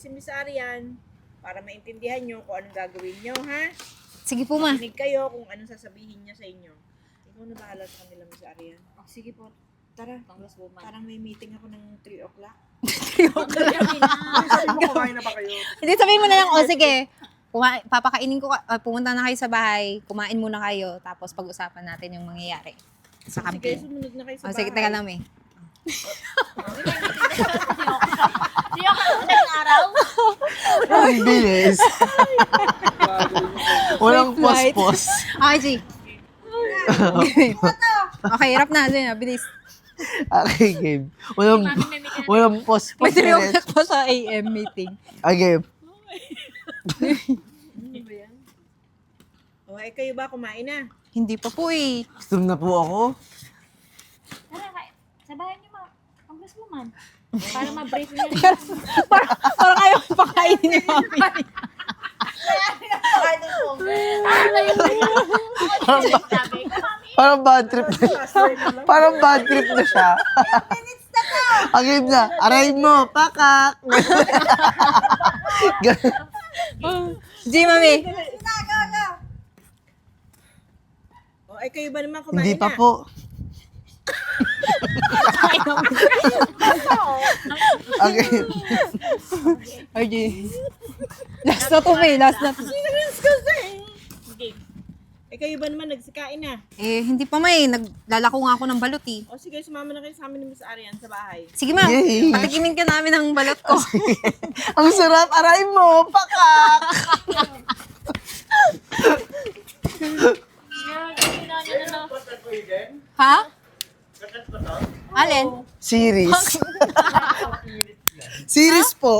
Si Miss Arian, para maintindihan nyo kung anong gagawin nyo, ha? Sige po, ma. Kinig kayo kung anong sasabihin niya sa inyo. Ikaw na bahala sa kanila, Miss Arian. Oh, sige po. Tara, Congresswoman. parang may meeting ako ng 3 o'clock. Sabi mo, kumain na ba kayo? Hindi, sabihin mo na lang, o sige, papakainin ko, pumunta na kayo sa bahay, kumain muna kayo, tapos pag-usapan natin yung mangyayari sa Sige, campaign. sumunod na kayo sa O bahay. sige, teka lang, eh. Di ako ng araw. Ang bilis. Walang Wait, pospos. Okay, G. Okay, hirap na, G, bilis. Okay, game. Walang pospos. May 3 o'clock pa sa AM meeting. Okay. Ano ba yan? O, kayo ba kumain na? Hindi pa po, eh. Gusto na po ako. Tara, sa bahay niyo, Congresswoman. Para ma-brief niya. Parang ayaw pakainin ni mami. Parang bad trip na siya. Parang bad trip na siya. Ang game na. Aray mo, pakak. G, mami. O, kayo ba naman kumain Hindi na? pa po. Okay. Okay, G. Last na to, may. Last na to. Kayo ba naman nagsikain na? Eh, hindi pa, may. Naglalako nga ako ng balot, eh. O sige, sumama na kayo sa amin ni Miss Arian sa bahay. Sige, ma'am. Yay. Patikimin ka namin ng balot ko. Ang sarap. Aray mo, pakak. Ha? Alin? Series. Series po.